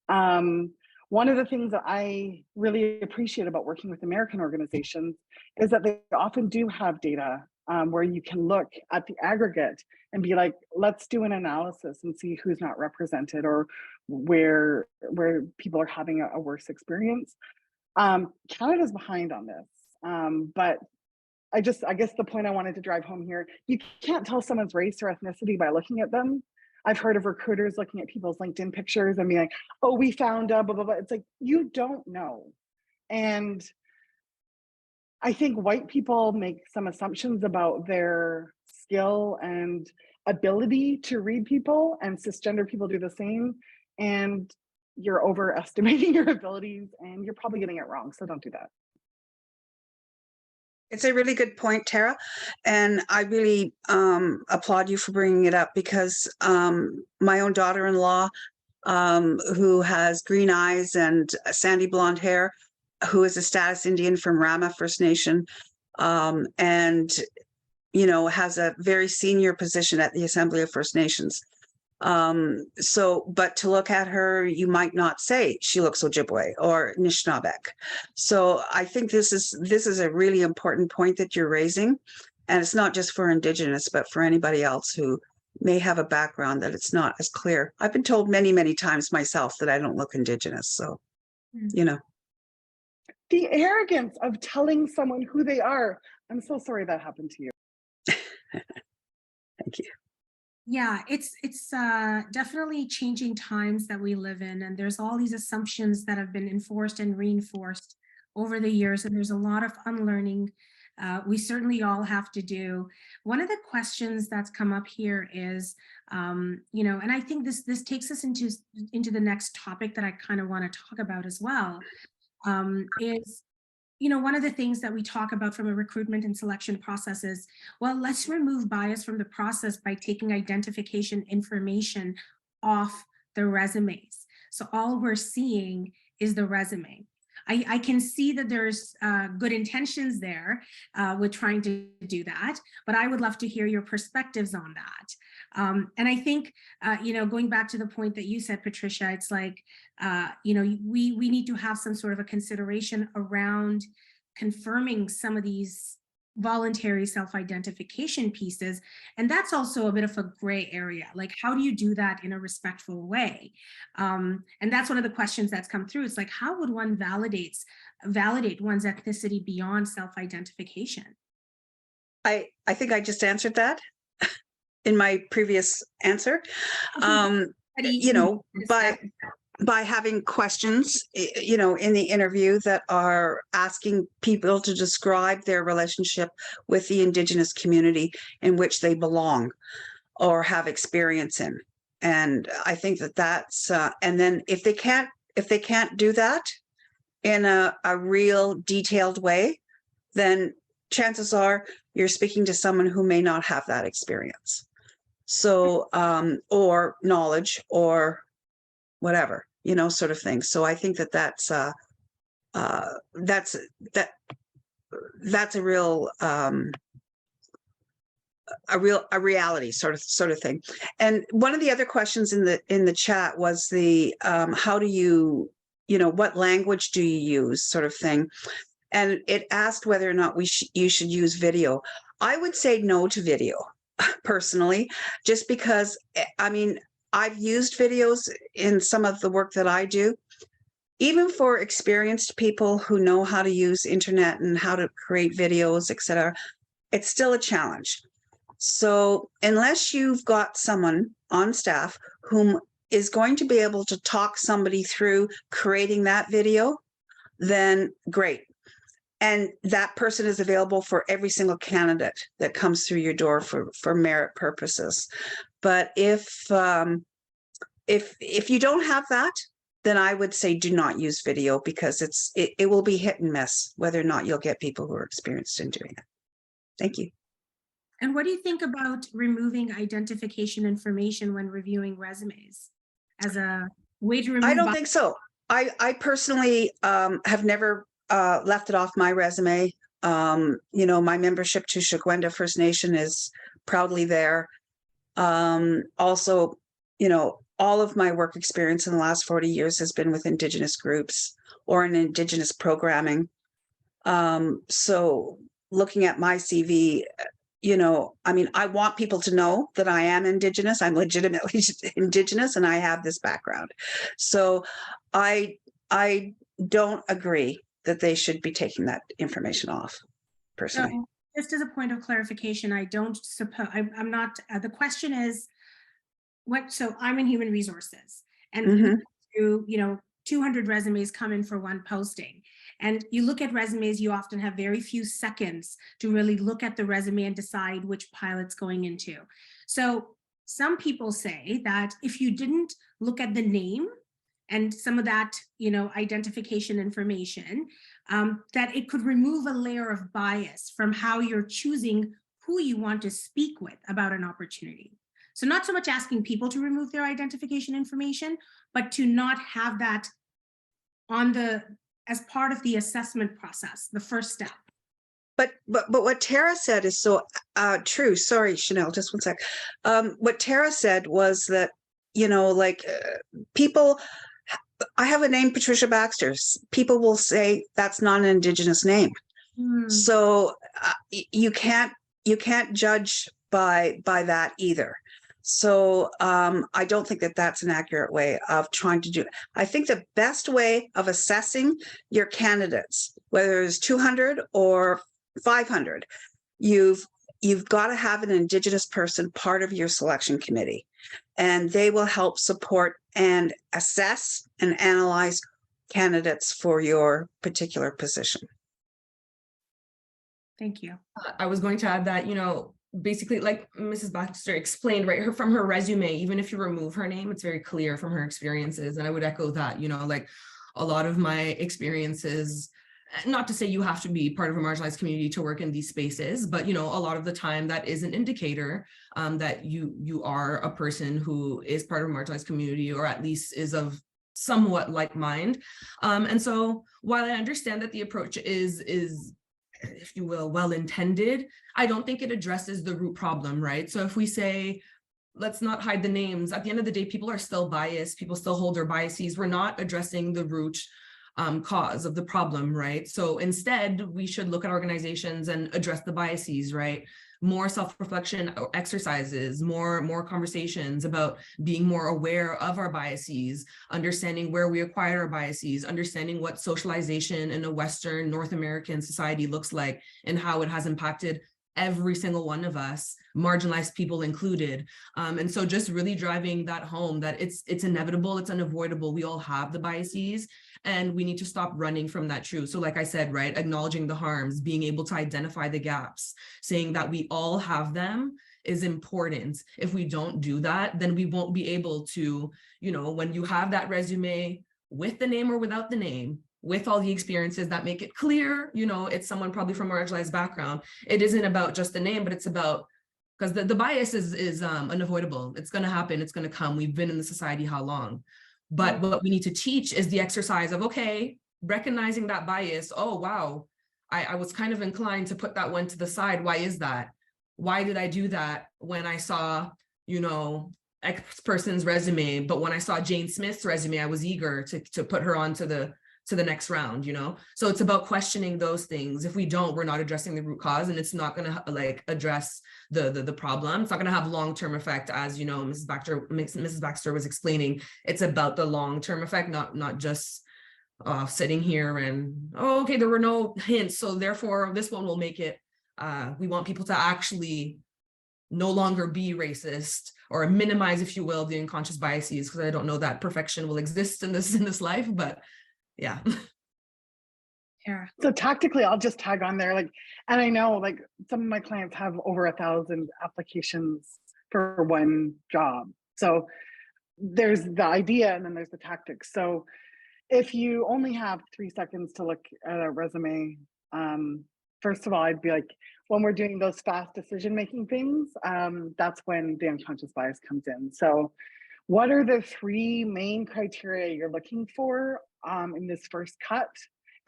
One of the things that I really appreciate about working with American organizations is that they often do have data where you can look at the aggregate and be like, let's do an analysis and see who's not represented or where people are having a worse experience. Canada's behind on this, but I guess the point I wanted to drive home here, you can't tell someone's race or ethnicity by looking at them. I've heard of recruiters looking at people's LinkedIn pictures and being like, oh, we found blah, blah, blah. It's like, you don't know. And I think white people make some assumptions about their skill and ability to read people, and cisgender people do the same. And you're overestimating your abilities and you're probably getting it wrong. So don't do that. It's a really good point, Tara. And I really applaud you for bringing it up, because my own daughter-in-law, who has green eyes and sandy blonde hair, who is a status Indian from Rama First Nation, and, has a very senior position at the Assembly of First Nations. But to look at her, you might not say she looks Ojibwe or Nishnabek. So I think this is a really important point that you're raising. And it's not just for Indigenous, but for anybody else who may have a background that it's not as clear. I've been told many, many times myself that I don't look Indigenous. So, The arrogance of telling someone who they are. I'm so sorry that happened to you. Thank you. Yeah, it's definitely changing times that we live in, and there's all these assumptions that have been enforced and reinforced over the years, and there's a lot of unlearning we certainly all have to do. One of the questions that's come up here is, you know, and I think this takes us into the next topic that I kind of want to talk about as well, is, you know, one of the things that we talk about from a recruitment and selection process is, well, let's remove bias from the process by taking identification information off the resumes. So all we're seeing is the resume. I can see that there's good intentions there with trying to do that, but I would love to hear your perspectives on that. And I think, you know, going back to the point that you said, Patricia, it's like, you know, we need to have some sort of a consideration around confirming some of these voluntary self-identification pieces. And that's also a bit of a gray area. Like, how do you do that in a respectful way? And that's one of the questions that's come through. It's like, how would one validate one's ethnicity beyond self-identification? I think I just answered that in my previous answer. You know, by having questions, you know, in the interview that are asking people to describe their relationship with the Indigenous community in which they belong or have experience in. And I think that that's, and then if they can't do that in a real detailed way, then chances are you're speaking to someone who may not have that experience. So, or knowledge or whatever, you know, sort of thing. So I think that that's a real a reality sort of thing. And one of the other questions in the chat was the how do you know, what language do you use, sort of thing. And it asked whether or not you should use video. I would say no to video personally, just because, I mean, I've used videos in some of the work that I do, even for experienced people who know how to use internet and how to create videos, etc. It's still a challenge. So unless you've got someone on staff whom is going to be able to talk somebody through creating that video, then great. And that person is available for every single candidate that comes through your door for merit purposes. But if you don't have that, then I would say do not use video, because it will be hit and miss whether or not you'll get people who are experienced in doing it. Thank you. And what do you think about removing identification information when reviewing resumes as a way to remove? I don't think so. I personally have never left it off my resume. You know, my membership to Shagwenda First Nation is proudly there. Also, you know, all of my work experience in the last 40 years has been with Indigenous groups or in Indigenous programming. So looking at my CV, you know, I mean, I want people to know that I am Indigenous. I'm legitimately Indigenous and I have this background. So I don't agree that they should be taking that information off, personally. So, just as a point of clarification, I don't suppose, I'm not, the question is, so I'm in human resources, and you know, 200 resumes come in for one posting. And you look at resumes, you often have very few seconds to really look at the resume and decide which pile it's going into. So some people say that if you didn't look at the name and some of that, you know, identification information, that it could remove a layer of bias from how you're choosing who you want to speak with about an opportunity. So not so much asking people to remove their identification information, but to not have that as part of the assessment process, the first step. But what Tara said is so true. Sorry, Chanèle, just one sec. What Tara said was that, you know, like people, I have a name, Patricia Baxter. People will say that's not an Indigenous name. So you can't judge by that either. So I don't think that that's an accurate way of trying to do it. I think the best way of assessing your candidates, whether it's 200 or 500, you've got to have an Indigenous person part of your selection committee, and they will help support and assess and analyze candidates for your particular position. Thank you. I was going to add that, basically, like Mrs. Baxter explained, right, from her resume, even if you remove her name, it's very clear from her experiences. And I would echo that, like a lot of my experiences, not to say you have to be part of a marginalized community to work in these spaces, but, a lot of the time that is an indicator that you are a person who is part of a marginalized community, or at least is of somewhat like mind. And so while I understand that the approach is, if you will, well-intended, I don't think it addresses the root problem, right? So if we say, let's not hide the names, at the end of the day, people are still biased, people still hold their biases. We're not addressing the root cause of the problem, right? So instead, we should look at organizations and address the biases, right? More self-reflection exercises, more conversations about being more aware of our biases, understanding where we acquire our biases, understanding what socialization in a Western North American society looks like and how it has impacted every single one of us, marginalized people included. And so just really driving that home that it's inevitable, it's unavoidable. We all have the biases and we need to stop running from that truth. So like I said, right, acknowledging the harms, being able to identify the gaps, saying that we all have them is important. If we don't do that, then we won't be able to, when you have that resume with the name or without the name, with all the experiences that make it clear, it's someone probably from a marginalized background. It isn't about just the name, but it's about, because the bias is unavoidable. It's going to happen. It's going to come. We've been in the society how long? But what we need to teach is the exercise of, okay, recognizing that bias. Oh, wow, I was kind of inclined to put that one to the side. Why is that? Why did I do that when I saw, X person's resume, but when I saw Jane Smith's resume, I was eager to put her on to the next round, So it's about questioning those things. If we don't, we're not addressing the root cause, and it's not going to address the problem. It's not going to have long-term effect, as Mrs. Baxter was explaining. It's about the long-term effect, not just sitting here and, oh, okay, there were no hints, so therefore this one will make it. We want people to actually no longer be racist, or minimize, if you will, the unconscious biases, because I don't know that perfection will exist in this life, but yeah. Yeah. So tactically, I'll just tag on there, and I know some of my clients have over 1,000 applications for one job. So there's the idea and then there's the tactics. So if you only have 3 seconds to look at a resume, first of all, I'd be like, when we're doing those fast decision-making things, that's when the unconscious bias comes in. So what are the 3 main criteria you're looking for in this first cut?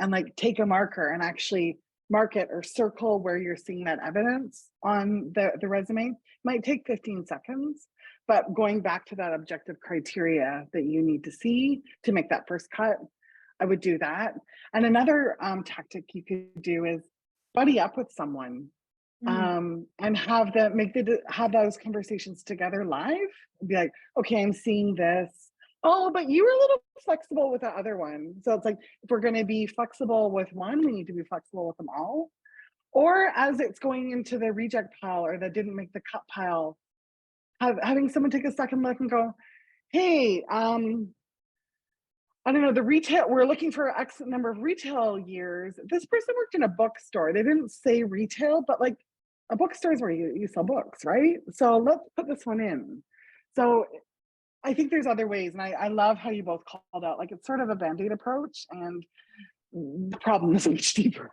And take a marker and actually mark it or circle where you're seeing that evidence on the resume. It might take 15 seconds, but going back to that objective criteria that you need to see to make that first cut, I would do that. And another tactic you could do is buddy up with someone and have those conversations together live. Be like, okay, I'm seeing this. Oh, but you were a little flexible with the other one. So it's if we're going to be flexible with one, we need to be flexible with them all. Or as it's going into the reject pile or the didn't make the cut pile, having someone take a second look and go, hey, I don't know, the retail, we're looking for X number of retail years. This person worked in a bookstore. They didn't say retail, but a bookstore is where you sell books, right? So let's put this one in. So I think there's other ways, and I love how you both called out, it's sort of a Band-Aid approach, and the problem is much deeper.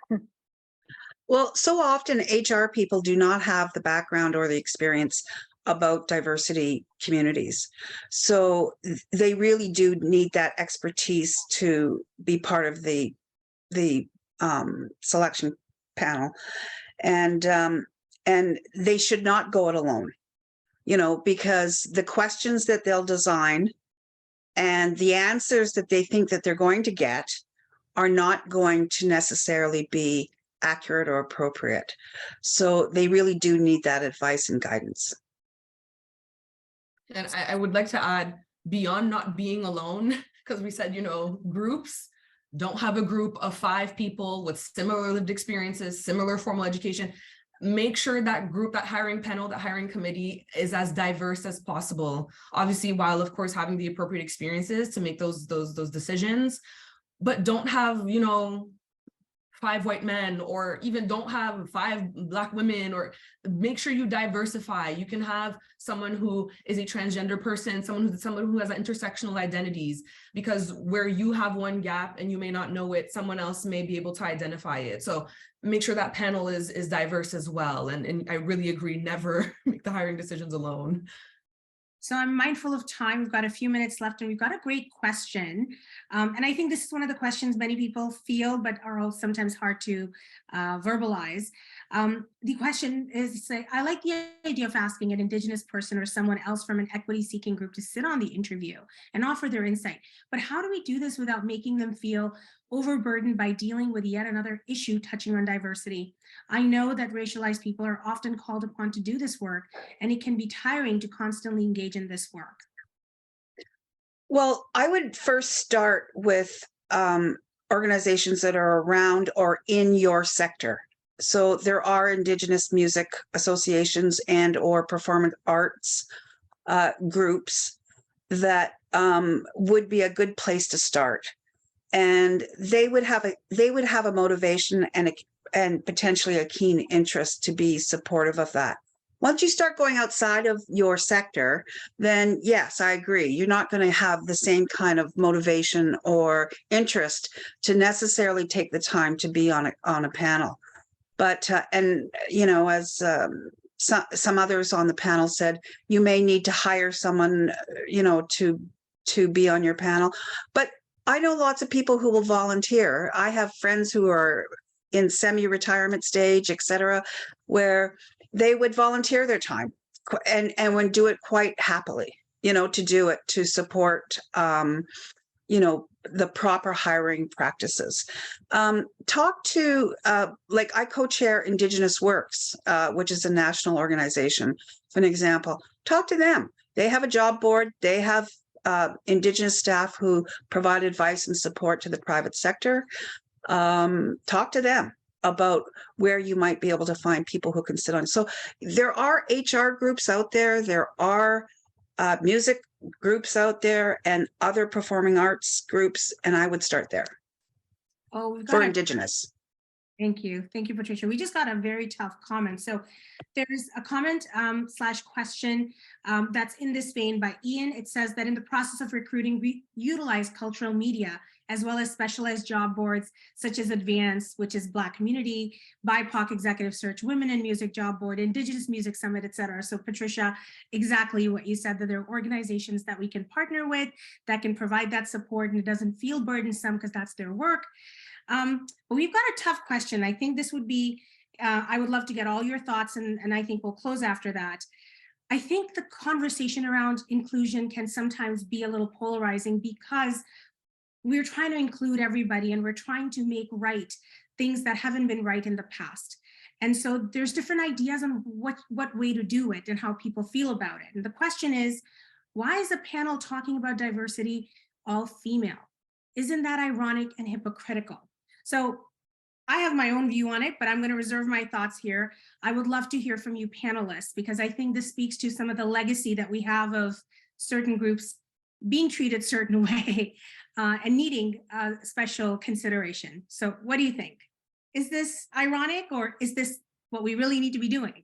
Well, so often HR people do not have the background or the experience about diversity communities. So they really do need that expertise to be part of the selection panel. And they should not go it alone. Because the questions that they'll design and the answers that they think that they're going to get are not going to necessarily be accurate or appropriate. So they really do need that advice and guidance. And I would like to add, beyond not being alone, because we said, groups, don't have a group of 5 people with similar lived experiences, similar formal education. Make sure that group, that hiring panel, that hiring committee is as diverse as possible. Obviously, while of course having the appropriate experiences to make those decisions, but don't have, 5 white men, or even don't have 5 Black women, or make sure you diversify. You can have someone who is a transgender person, someone who has intersectional identities, because where you have one gap and you may not know it, someone else may be able to identify it. So make sure that panel is diverse as well. And I really agree, never make the hiring decisions alone. So I'm mindful of time. We've got a few minutes left, and we've got a great question. And I think this is one of the questions many people feel, but are also sometimes hard to verbalize. The question is, I like the idea of asking an Indigenous person or someone else from an equity-seeking group to sit on the interview and offer their insight. But how do we do this without making them feel overburdened by dealing with yet another issue touching on diversity? I know that racialized people are often called upon to do this work, and it can be tiring to constantly engage in this work. Well, I would first start with organizations that are around or in your sector. So there are Indigenous music associations and or performing arts groups that would be a good place to start. And they would have a motivation and potentially a keen interest to be supportive of that. Once you start going outside of your sector, then yes, I agree. You're not going to have the same kind of motivation or interest to necessarily take the time to be on a panel. But as some others on the panel said, you may need to hire someone, to be on your panel. But I know lots of people who will volunteer. I have friends who are in semi-retirement stage, et cetera, where they would volunteer their time and would do it quite happily, to do it, to support, the proper hiring practices. Talk to, I co-chair Indigenous Works, which is a national organization, for an example. Talk to them. They have a job board. They have Indigenous staff who provide advice and support to the private sector. Talk to them about where you might be able to find people who can sit on. So there are HR groups out there. There are music groups out there and other performing arts groups. And I would start there for Indigenous. Thank you. Thank you, Patricia. We just got a very tough comment. So there's a comment / question that's in this vein by Ian. It says that in the process of recruiting, we utilize cultural media as well as specialized job boards such as Advance, which is Black Community, BIPOC Executive Search, Women in Music Job Board, Indigenous Music Summit, et cetera. So Patricia, exactly what you said, that there are organizations that we can partner with that can provide that support, and it doesn't feel burdensome because that's their work. But we've got a tough question. I think this would be, I would love to get all your thoughts, and I think we'll close after that. I think the conversation around inclusion can sometimes be a little polarizing because we're trying to include everybody and we're trying to make right things that haven't been right in the past. And so there's different ideas on what way to do it and how people feel about it. And the question is, why is a panel talking about diversity all female? Isn't that ironic and hypocritical? So I have my own view on it, but I'm going to reserve my thoughts here. I would love to hear from you panelists, because I think this speaks to some of the legacy that we have of certain groups being treated a certain way and needing special consideration. So what do you think? Is this ironic, or is this what we really need to be doing?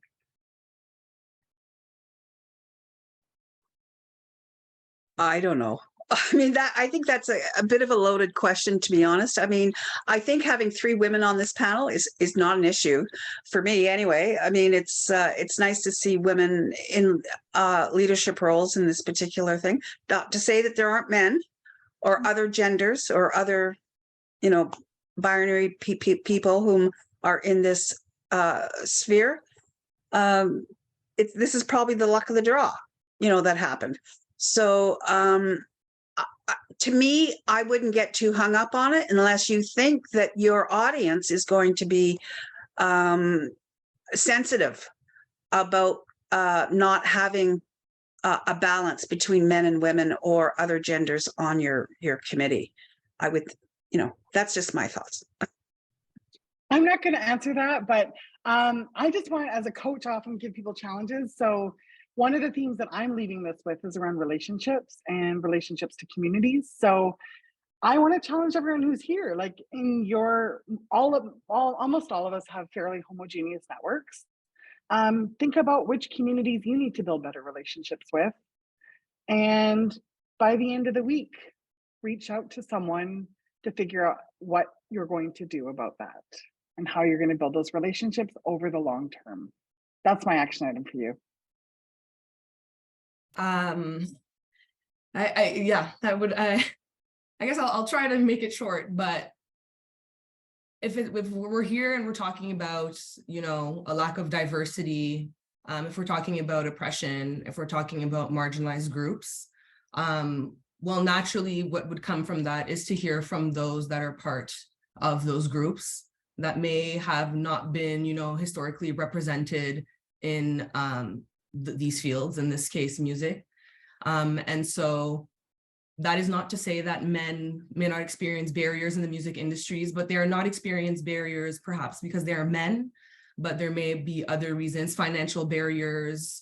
I don't know. I mean, I think that's a bit of a loaded question, to be honest. I mean, I think having 3 women on this panel is not an issue for me anyway. I mean, it's nice to see women in leadership roles in this particular thing. Not to say that there aren't men or other genders or other, binary people whom are in this sphere. This is probably the luck of the draw, that happened. So, to me, I wouldn't get too hung up on it unless you think that your audience is going to be sensitive about not having a balance between men and women or other genders on your committee? I would, that's just my thoughts. I'm not going to answer that, but I just want, as a coach, I often give people challenges. So one of the themes that I'm leaving this with is around relationships and relationships to communities. So I want to challenge everyone who's here, like in your, almost all of us have fairly homogeneous networks. Think about which communities you need to build better relationships with. And by the end of the week, reach out to someone to figure out what you're going to do about that and how you're going to build those relationships over the long term. That's my action item for you. I guess I'll try to make it short, but if we're here and we're talking about, a lack of diversity, if we're talking about oppression, if we're talking about marginalized groups, well, naturally, what would come from that is to hear from those that are part of those groups that may have not been, historically represented in these fields, in this case, music. And so that is not to say that men may not experience barriers in the music industries, but they are not experience barriers perhaps because they are men, but there may be other reasons, financial barriers,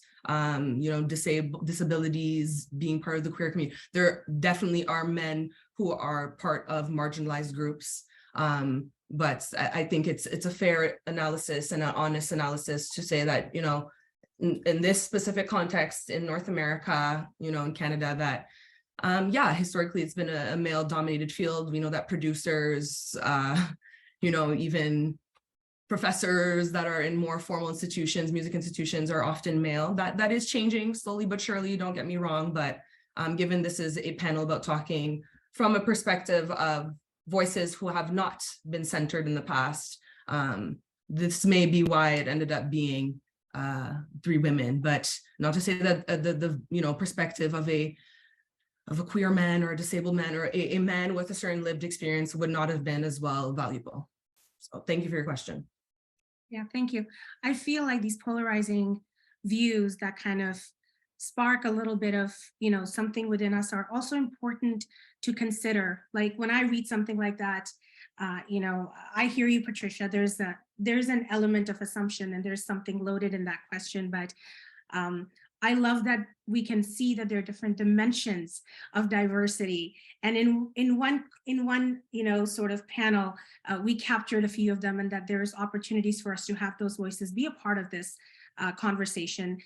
disabilities, being part of the queer community. There definitely are men who are part of marginalized groups. But I think it's a fair analysis and an honest analysis to say that, in this specific context in North America, in Canada, that historically it's been a male dominated field. We know that producers, even professors that are in more formal institutions, music institutions, are often male. That is changing slowly but surely, don't get me wrong, but given this is a panel about talking from a perspective of voices who have not been centered in the past, this may be why it ended up being 3 women, but not to say that the perspective of a queer man or a disabled man or a man with a certain lived experience would not have been as well valuable. So thank you for your question. Yeah, thank you. I feel like these polarizing views that kind of spark a little bit of, something within us are also important to consider. Like when I read something like that, I hear you, Patricia, there's an element of assumption and there's something loaded in that question, but I love that we can see that there are different dimensions of diversity. And in one sort of panel, we captured a few of them, and that there's opportunities for us to have those voices be a part of this conversation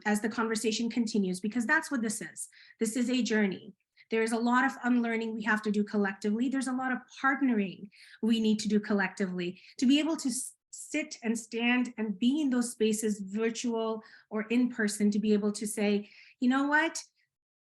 as the conversation continues, because that's what this is. This is a journey. There's a lot of unlearning we have to do collectively. There's a lot of partnering we need to do collectively to be able to sit and stand and be in those spaces, virtual or in person, to be able to say, you know what,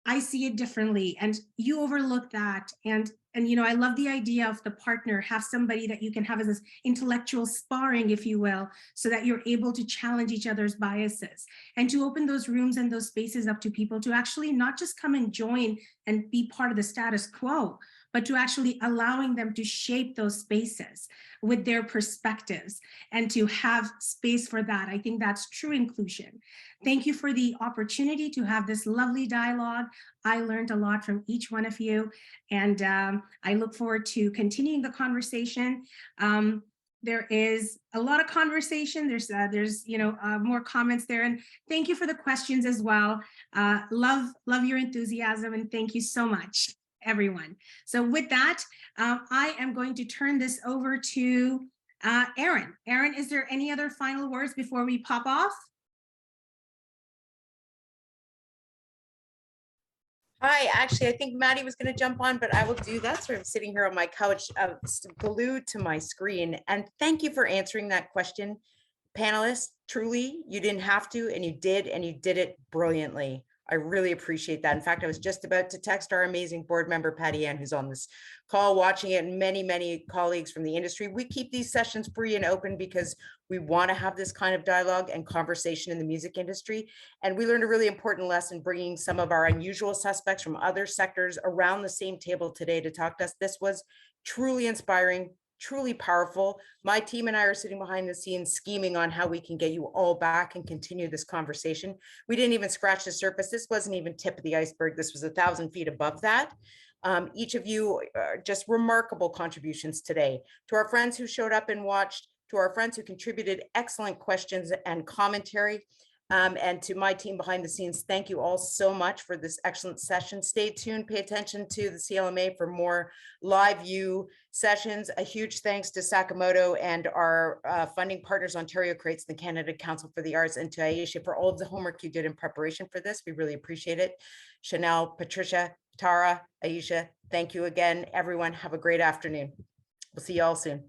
I see it differently, and you overlook that. And I love the idea of the partner, have somebody that you can have as this intellectual sparring, if you will, so that you're able to challenge each other's biases and to open those rooms and those spaces up to people to actually not just come and join and be part of the status quo, but to actually allowing them to shape those spaces with their perspectives and to have space for that. I think that's true inclusion. Thank you for the opportunity to have this lovely dialogue. I learned a lot from each one of you, and I look forward to continuing the conversation. There is a lot of conversation. There's more comments there, and thank you for the questions as well. Love your enthusiasm, and thank you so much, everyone. So with that, I am going to turn this over to Erin. Erin, is there any other final words before we pop off? Hi, actually, I think Maddie was going to jump on, but I will do that. So I'm sitting here on my couch, glued to my screen. And thank you for answering that question, panelists. Truly, you didn't have to, and you did it brilliantly. I really appreciate that. In fact, I was just about to text our amazing board member, Patty Ann, who's on this call watching it, and many colleagues from the industry. We keep these sessions free and open because we want to have this kind of dialogue and conversation in the music industry. And we learned a really important lesson bringing some of our unusual suspects from other sectors around the same table today to talk to us. This was truly inspiring, truly powerful. My team and I are sitting behind the scenes scheming on how we can get you all back and continue this conversation. We didn't even scratch the surface. This wasn't even tip of the iceberg. This was 1,000 feet above that. Each of you are just remarkable contributions today. To our friends who showed up and watched, to our friends who contributed excellent questions and commentary, and to my team behind the scenes, thank you all so much for this excellent session. Stay tuned, pay attention to the CLMA for more live view sessions. A huge thanks to Sakamoto and our funding partners, Ontario Creates, the Canada Council for the Arts, and to Ayesha for all of the homework you did in preparation for this. We really appreciate it. Chanèle, Patricia, Tara, Ayesha, thank you again. Everyone, have a great afternoon. We'll see you all soon.